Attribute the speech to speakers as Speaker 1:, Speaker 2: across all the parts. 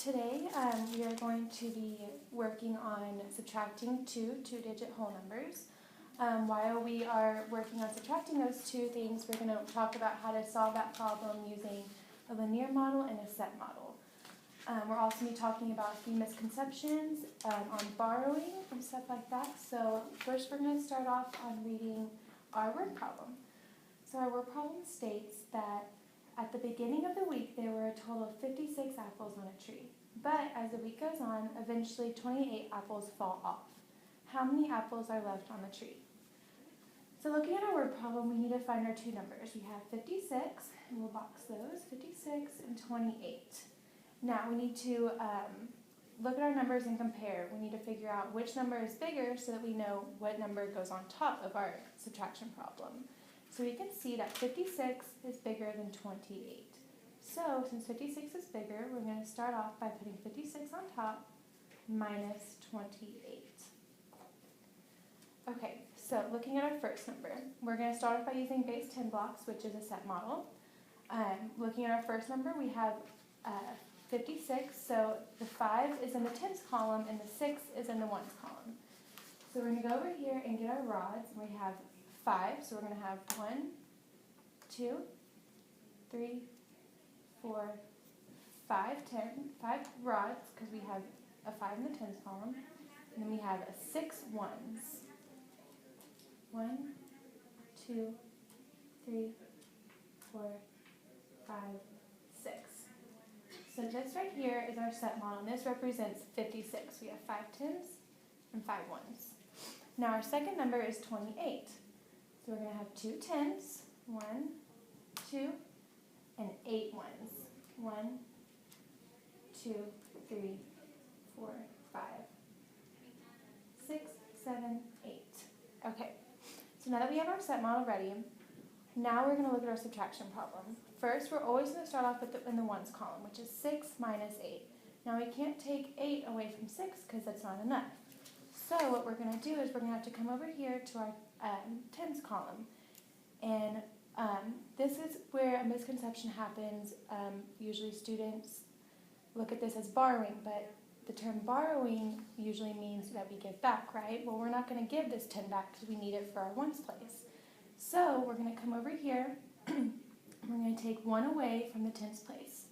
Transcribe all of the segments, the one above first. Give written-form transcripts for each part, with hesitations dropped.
Speaker 1: today we are going to be working on subtracting two-digit whole numbers. While we are working on subtracting those two things, we're going to talk about how to solve that problem using a linear model and a set model. We're also going to be talking about a few misconceptions on borrowing and stuff like that. So first we're going to start off on reading our word problem. So our word problem states that at the beginning of the week, there were a total of 56 apples on a tree. But as the week goes on, eventually 28 apples fall off. How many apples are left on the tree? So looking at our word problem, we need to find our two numbers. We have 56, and we'll box those, 56 and 28. Now we need to look at our numbers and compare. We need to figure out which number is bigger so that we know what number goes on top of our subtraction problem. So we can see that 56 is bigger than 28. So since 56 is bigger, we're going to start off by putting 56 on top minus 28. Okay, so looking at our first number, we're going to start off by using base 10 blocks, which is a set model. Looking at our first number, we have 56, so the 5 is in the tens column and the 6 is in the ones column. So we're going to go over here and get our rods, and we have 5, so we're going to have 1, 2, 3, 4, 5 rods, because we have a 5 in the tens column, and then we have 6 ones. 1, 2, 3, 4, 5, 6. So this right here is our set model, and this represents 56. We have 5 tens and 5 ones. Now our second number is 28. So we're going to have 2 tens, 1, 2, and 8 ones. 1, 2, 3, 4, 5, 6, 7, 8. Okay, so now that we have our set model ready, now we're going to look at our subtraction problem. First, we're always going to start off in the ones column, which is 6 minus 8. Now we can't take 8 away from 6 because that's not enough. So what we're going to do is we're going to have to come over here to our tens column. And this is where a misconception happens. Usually students look at this as borrowing, but the term borrowing usually means that we give back, right? Well, we're not going to give this 10 back because we need it for our ones place. So we're going to come over here, and we're going to take 1 away from the tens place.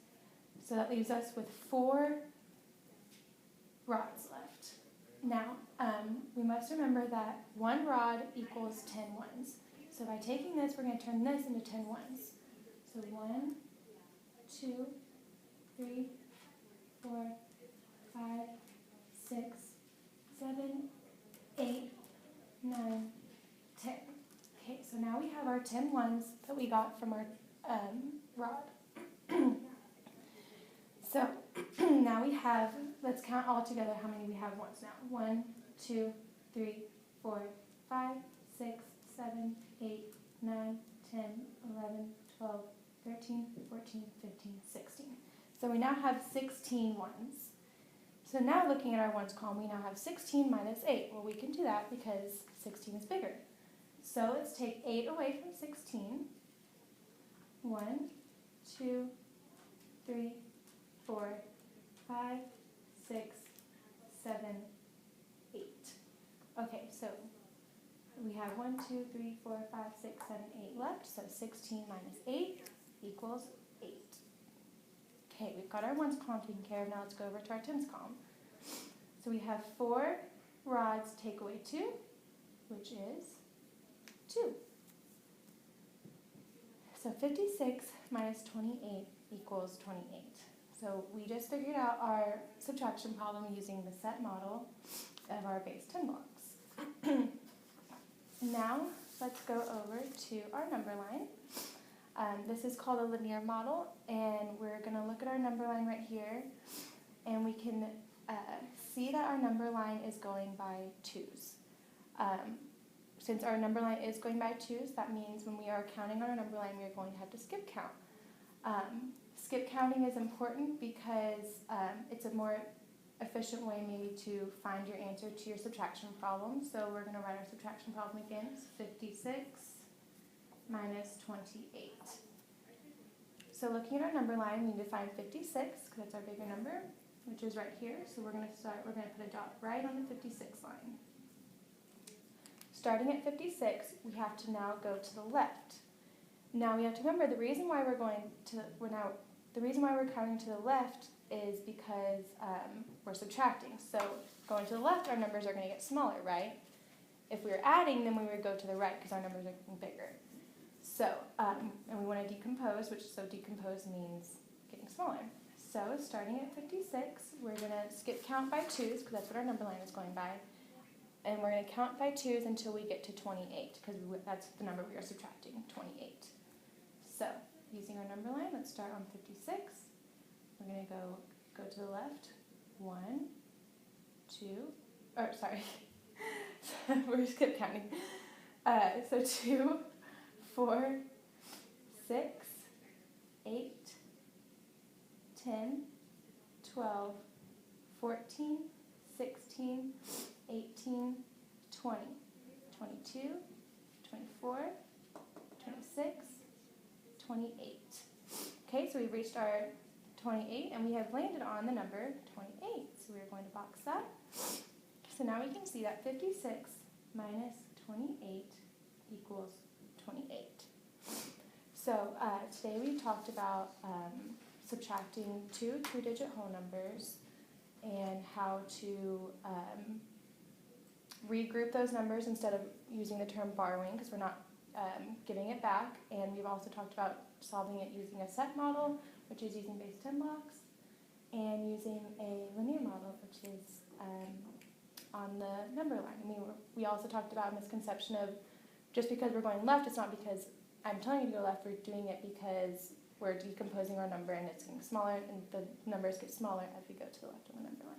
Speaker 1: So that leaves us with 4 rods left. Now, we must remember that 1 rod equals 10 ones. So by taking this, we're going to turn this into 10 ones. So 1, 2, 3, 4, 5, 6, 7, 8, 9, 10. Okay, so now we have our 10 ones that we got from our rod. So now we have, let's count all together how many we have ones now. 1, 2, 3, 4, 5, 6, 7, 8, 9, 10, 11, 12, 13, 14, 15, 16. So we now have 16 ones. So now looking at our ones column, we now have 16 minus 8. Well, we can do that because 16 is bigger. So let's take 8 away from 16. 1, 2, 3, 4, 5, 6, 7, 8. Okay, so we have 1, 2, 3, 4, 5, 6, 7, 8 left. So 16 minus 8 equals 8. Okay, we've got our ones column taken care of. Now let's go over to our tens column. So we have 4 rods take away 2, which is 2. So 56 minus 28 equals 28. So we just figured out our subtraction problem using the set model of our base 10 blocks. Now let's go over to our number line. This is called a linear model, and we're going to look at our number line right here, and we can see that our number line is going by 2's. Since our number line is going by 2's, that means when we are counting on our number line, we are going to have to skip count. Skip counting is important because it's a more efficient way maybe to find your answer to your subtraction problem. So we're going to write our subtraction problem again. It's 56 minus 28. So looking at our number line, we need to find 56, because that's our bigger number, which is right here. So we're going to put a dot right on the 56 line. Starting at 56, we have to now go to the left. Now we have to remember the reason why we're counting to the left is because we're subtracting. So going to the left, our numbers are going to get smaller, right? If we were adding, then we would go to the right because our numbers are getting bigger. So, and we want to decompose, decompose means getting smaller. So starting at 56, we're going to skip count by 2s because that's what our number line is going by. And we're going to count by 2s until we get to 28 because that's the number we are subtracting, 28. So using our number line, let's start on 56. We're going to go to the left. 1, 2, or sorry, we're skip counting. So 2, 4, 6, 8, 10, 12, 14, 16, 18, 20, 22, 24, 26, 28. Okay, so we've reached our 28 and we have landed on the number 28. So we're going to box that. So now we can see that 56 minus 28 equals 28. So today we talked about subtracting two two-digit whole numbers and how to regroup those numbers instead of using the term borrowing because we're not giving it back. And we've also talked about solving it using a set model, which is using base 10 blocks, and using a linear model, which is on the number line. And we also talked about a misconception of just because we're going left, it's not because I'm telling you to go left, we're doing it because we're decomposing our number and it's getting smaller, and the numbers get smaller as we go to the left on the number line.